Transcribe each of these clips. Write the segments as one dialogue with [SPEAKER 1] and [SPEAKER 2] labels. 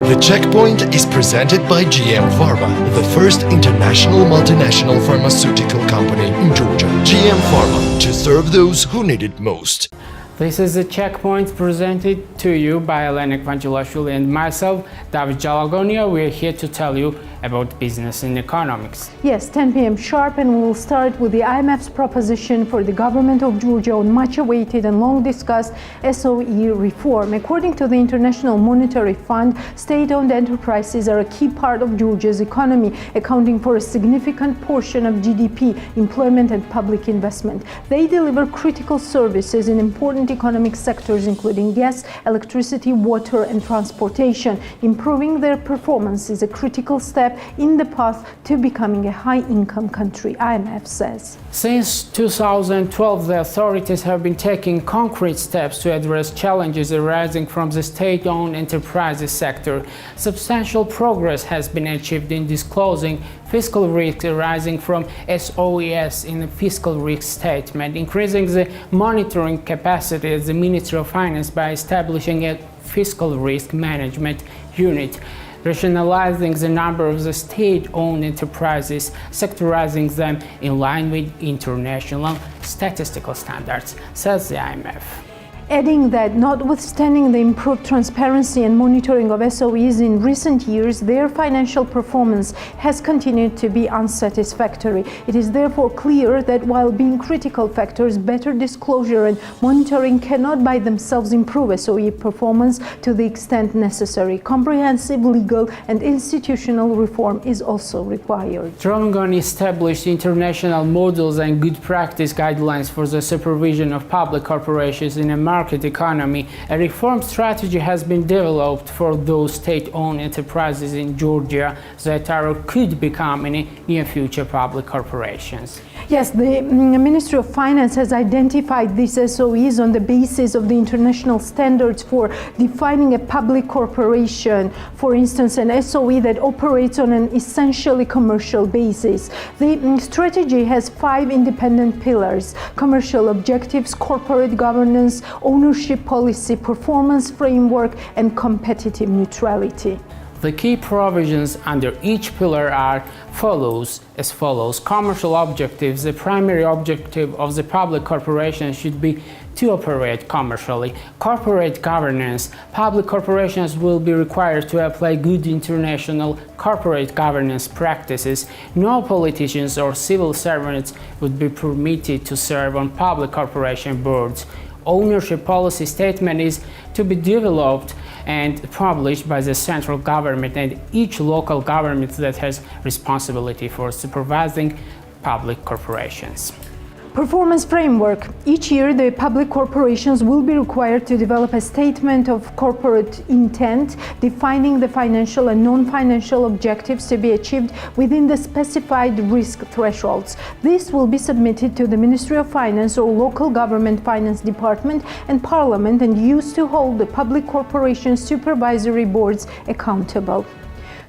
[SPEAKER 1] The Checkpoint is presented by GM Pharma, the first international multinational pharmaceutical company in Georgia. GM Pharma, to serve those who need it most.
[SPEAKER 2] This is the Checkpoint presented to you by Elena Kvanchilashvili and myself, David Jalagonia. We are here to tell you about business and economics.
[SPEAKER 3] Yes, 10 p.m. sharp, and we will start with the IMF's proposition for the government of Georgia on much awaited and long discussed SOE reform. According to the International Monetary Fund, state-owned enterprises are a key part of Georgia's economy, accounting for a significant portion of GDP, employment and public investment. They deliver critical services in important economic sectors including gas, electricity, water and transportation. Improving their performance is a critical step in the path to becoming a high-income country, IMF says.
[SPEAKER 2] Since 2012, the authorities have been taking concrete steps to address challenges arising from the state-owned enterprises sector. Substantial progress has been achieved in disclosing fiscal risks arising from SOEs in the fiscal risk statement, increasing the monitoring capacity of the Ministry of Finance by establishing a fiscal risk management unit, rationalizing the number of the state-owned enterprises, sectorizing them in line with international statistical standards, says the IMF.
[SPEAKER 3] Adding that notwithstanding the improved transparency and monitoring of SOEs in recent years, their financial performance has continued to be unsatisfactory. It is therefore clear that while being critical factors, better disclosure and monitoring cannot by themselves improve SOE performance to the extent necessary. Comprehensive legal and institutional reform is also required.
[SPEAKER 2] Drawing on established international models and good practice guidelines for the supervision of public corporations in a market economy, a reform strategy has been developed for those state-owned enterprises in Georgia that are or could become in the near future public corporations.
[SPEAKER 3] Yes, the Ministry of Finance has identified these SOEs on the basis of the international standards for defining a public corporation. For instance, an SOE that operates on an essentially commercial basis. The strategy has 5 independent pillars: commercial objectives, corporate governance, ownership policy, performance framework, and competitive neutrality.
[SPEAKER 2] The key provisions under each pillar are as follows. Commercial objectives. The primary objective of the public corporation should be to operate commercially. Corporate governance. Public corporations will be required to apply good international corporate governance practices. No politicians or civil servants would be permitted to serve on public corporation boards. Ownership policy statement is to be developed and published by the central government and each local government that has responsibility for supervising public corporations.
[SPEAKER 3] Performance framework. Each year, the public corporations will be required to develop a statement of corporate intent, defining the financial and non-financial objectives to be achieved within the specified risk thresholds. This will be submitted to the Ministry of Finance or local government finance department and Parliament and used to hold the public corporation supervisory boards accountable.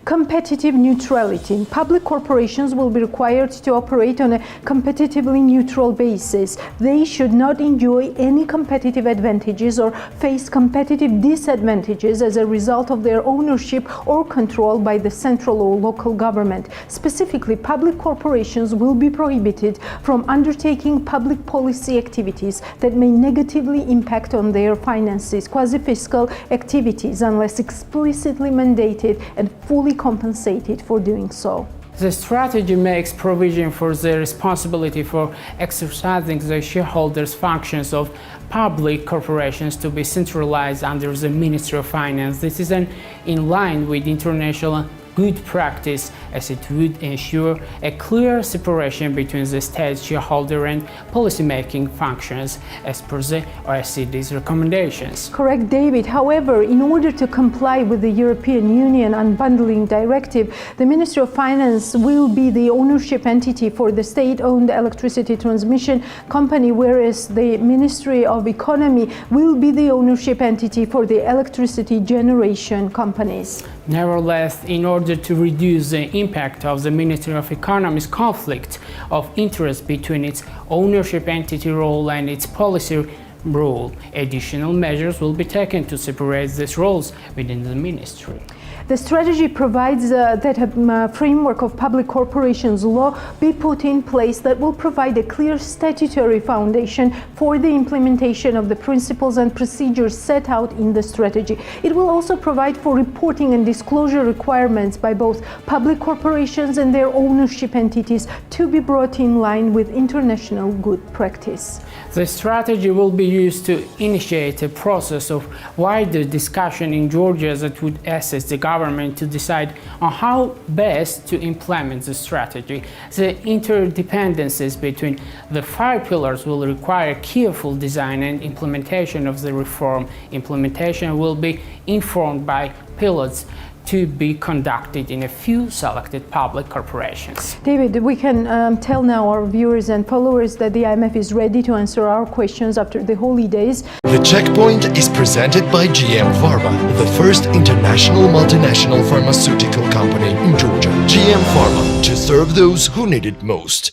[SPEAKER 3] Competitive neutrality. Public corporations will be required to operate on a competitively neutral basis. They should not enjoy any competitive advantages or face competitive disadvantages as a result of their ownership or control by the central or local government. Specifically, public corporations will be prohibited from undertaking public policy activities that may negatively impact on their finances, quasi-fiscal activities, unless explicitly mandated and fully compensated for doing so.
[SPEAKER 2] The strategy makes provision for the responsibility for exercising the shareholders' functions of public corporations to be centralized under the Ministry of Finance. This is in line with international good practice, as it would ensure a clear separation between the state shareholder and policymaking functions as per the OECD's recommendations.
[SPEAKER 3] Correct, David. However, in order to comply with the European Union Unbundling Directive, the Ministry of Finance will be the ownership entity for the state-owned electricity transmission company, whereas the Ministry of Economy will be the ownership entity for the electricity generation companies.
[SPEAKER 2] Nevertheless, in order to reduce the impact of the Ministry of Economy's conflict of interest between its ownership entity role and its policy role, additional measures will be taken to separate these roles within the ministry.
[SPEAKER 3] The strategy provides that a framework of public corporations law be put in place that will provide a clear statutory foundation for the implementation of the principles and procedures set out in the strategy. It will also provide for reporting and disclosure requirements by both public corporations and their ownership entities to be brought in line with international good practice.
[SPEAKER 2] The strategy will be used to initiate a process of wider discussion in Georgia that would assist the government to decide on how best to implement the strategy. The interdependencies between the 5 pillars will require careful design and implementation of the reform. Implementation will be informed by pilots to be conducted in a few selected public corporations.
[SPEAKER 3] David, we can tell now our viewers and followers that the IMF is ready to answer our questions after the holidays.
[SPEAKER 1] The Checkpoint is presented by GM Pharma, the first international multinational pharmaceutical company in Georgia. GM Pharma, to serve those who need it most.